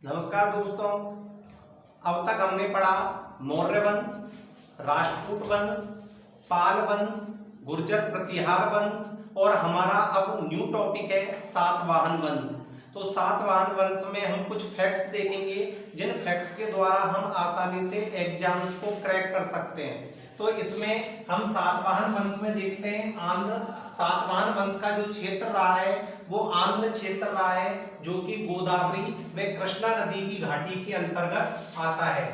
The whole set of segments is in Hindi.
नमस्कार दोस्तों, अब तक हमने पढ़ा मौर्य वंश, राष्ट्रकूट वंश, पाल वंश, गुर्जर प्रतिहार वंश और हमारा अब न्यू टॉपिक है सातवाहन वंश। तो सातवाहन वंश में हम कुछ फैक्ट्स देखेंगे जिन फैक्ट्स के द्वारा हम आसानी से एग्जाम्स को क्रैक कर सकते हैं। तो इसमें हम सातवाहन वंश में देखते हैं आंध्र सातवाहन वंश का जो क्षेत्र रहा है वो आंध्र क्षेत्र रहा है, जो कि गोदावरी व कृष्णा नदी की घाटी के अंतर्गत आता है।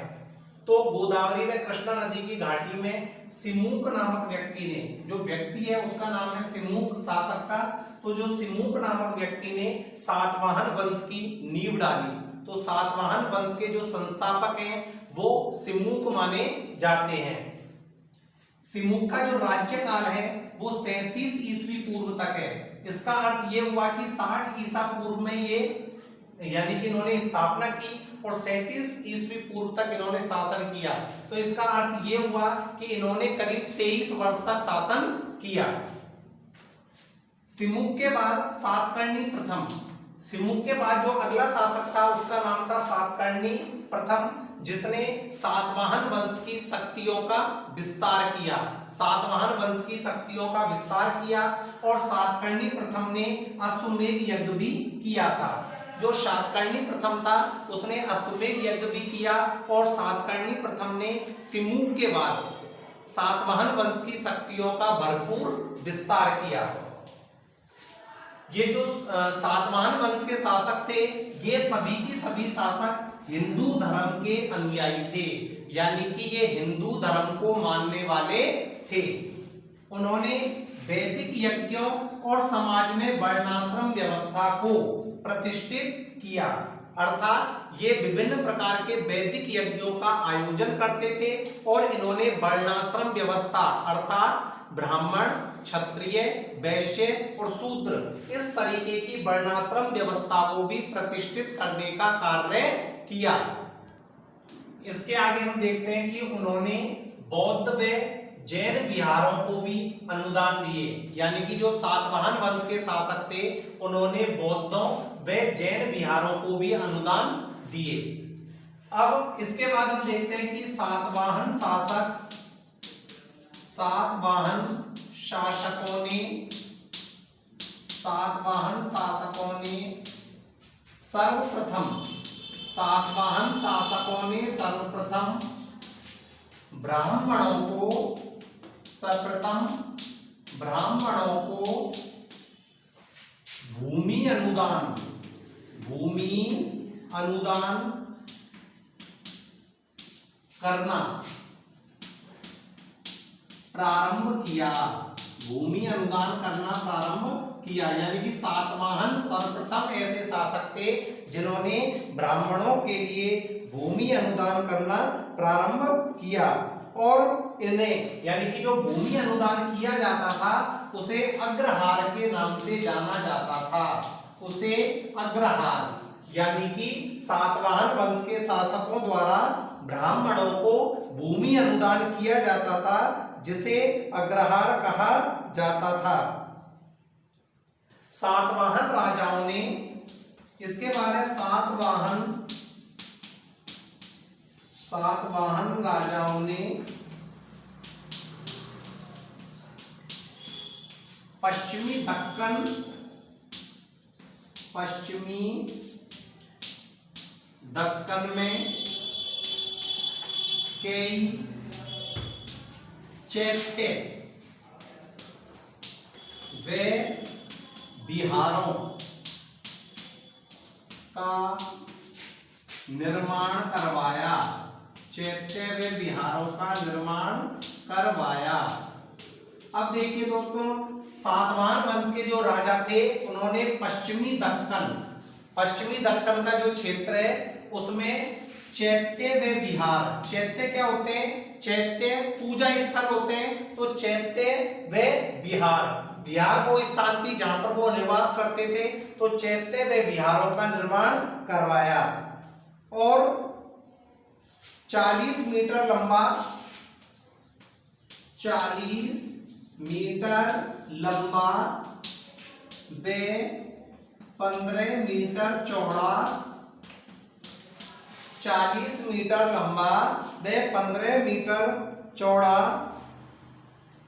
तो गोदावरी व कृष्णा नदी की घाटी में सिमुक नामक व्यक्ति ने, जो व्यक्ति है उसका नाम है सिमुक शासक का, तो जो सिमुक नामक व्यक्ति ने सातवाहन वंश की नींव डाली। तो सातवाहन वंश के जो संस्थापक हैं वो सिमुक माने जाते हैं। सिमुक का जो राज्यकाल है वो 37 ईस्वी पूर्व तक है। इसका अर्थ ये हुआ कि 60 ईसा पूर्व में ये यानी कि इन्होंने स्थापना की और 37 ईस्वी पूर्व तक इन्होंने शासन किया। तो इसका अर्थ ये हुआ कि इन्होंने करीब 23 वर्ष तक शासन किया। सिमुक के बाद सातकर्णी प्रथम, सिमुक के बाद जो अगला शासक था उसका नाम था सातकर्णी प्रथम, जिसने सातवाहन वंश की शक्तियों का विस्तार किया। सातवाहन वंश की शक्तियों का विस्तार किया और सातकर्णी प्रथम ने अश्वमेध यज्ञ भी किया था। जो सातकर्णी प्रथम था उसने अश्वमेध यज्ञ भी किया और सातकर्णी प्रथम ने सिमुक के बाद सातवाहन वंश की शक्तियों का भरपूर विस्तार किया। ये जो सातवाहन वंश के शासक थे ये सभी की सभी शासक हिंदू धर्म के अनुयायी थे, यानी कि ये हिंदू धर्म को मानने वाले थे। उन्होंने वैदिक यज्ञों और समाज में वर्णाश्रम व्यवस्था को प्रतिष्ठित किया, अर्थात ये विभिन्न प्रकार के वैदिक यज्ञों का आयोजन करते थे और इन्होंने वर्णाश्रम व्यवस्था अर्थात ब्राह्मण, क्षत्रिय, वैश्य और शूद्र इस तरीके की वर्णाश्रम व्यवस्था को भी प्रतिष्ठित करने का कार्य किया। इसके आगे हम देखते हैं कि उन्होंने बौद्ध व जैन विहारों को भी अनुदान दिए, यानी कि जो सातवाहन वंश के शासक थे उन्होंने बौद्धों व जैन विहारों को भी अनुदान दिए। अब इसके बाद हम देखते हैं कि सातवाहन शासकों ने सर्वप्रथम ब्राह्मणों को भूमि अनुदान करना प्रारंभ किया। यानी कि सातवाहन सर्वप्रथम ऐसे शासक थे जिन्होंने ब्राह्मणों के लिए भूमि अनुदान करना प्रारंभ किया और इन्हें यानी कि जो भूमि अनुदान किया जाता था उसे अग्रहार के नाम से जाना जाता था। उसे अग्रहार यानी कि सातवाहन वंश के शासकों द्वारा ब्राह्मणों को भूमि अनुदान किया जाता था जिसे अग्रहार कहा जाता था। सातवाहन राजाओं ने, इसके बाद है सातवाहन राजाओं ने पश्चिमी दक्कन में कई चैत्य व विहारों का निर्माण करवाया। अब देखिए दोस्तों, सातवाहन वंश के जो राजा थे उन्होंने पश्चिमी दक्कन का जो क्षेत्र है उसमें चैत्य व विहार, चैत्य क्या होते हैं? चैत्य पूजा स्थल होते हैं। तो चैत्य व विहार वो स्थान थी जहां पर वो निवास करते थे। तो चैत्य व विहारों का निर्माण करवाया और 40 मीटर लंबा व 15 मीटर चौड़ा 40 मीटर लंबा व 15 मीटर चौड़ा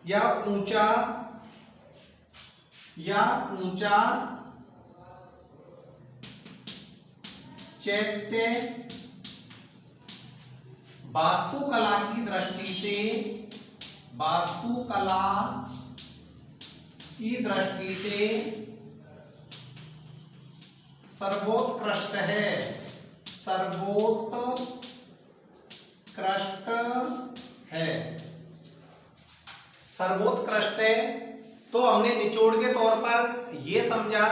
या ऊंचा चैत्य वास्तुकला की दृष्टि से सर्वोत्कृष्ट है। तो हमने निचोड़ के तौर पर यह समझा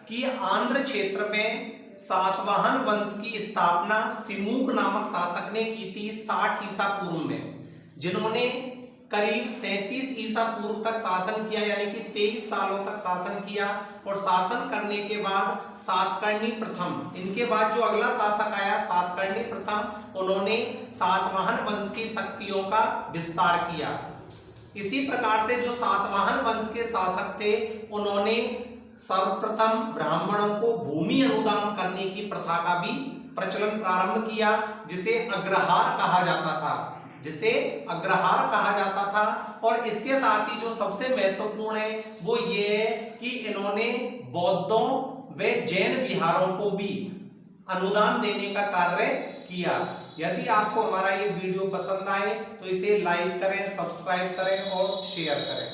कि आंध्र क्षेत्र में सातवाहन वंश की स्थापना सिमुक नामक शासक ने की थी 60 ईसा पूर्व में, जिन्होंने करीब 37 ईसा पूर्व तक शासन किया, यानी कि 23 सालों तक शासन किया। और शासन करने के बाद सातकर्णी प्रथम, इनके बाद जो अगला शासक आया सातकर्णी प्रथम, उन्होंने सातवाहन वंश की शक्तियों का विस्तार किया। इसी प्रकार से जो सातवाहन वंश के शासक थे, उन्होंने सर्वप्रथम ब्राह्मणों को भूमि अनुदान करने की प्रथा का भी प्रचलन प्रारंभ किया, जिसे अग्रहार कहा जाता था। और इसके साथ ही जो सबसे महत्वपूर्ण है वो ये है कि इन्होंने बौद्धों व जैन विहारों को भी अनुदान देने का कार्य किया। यदि आपको हमारा ये वीडियो पसंद आए तो इसे लाइक करें, सब्सक्राइब करें और शेयर करें।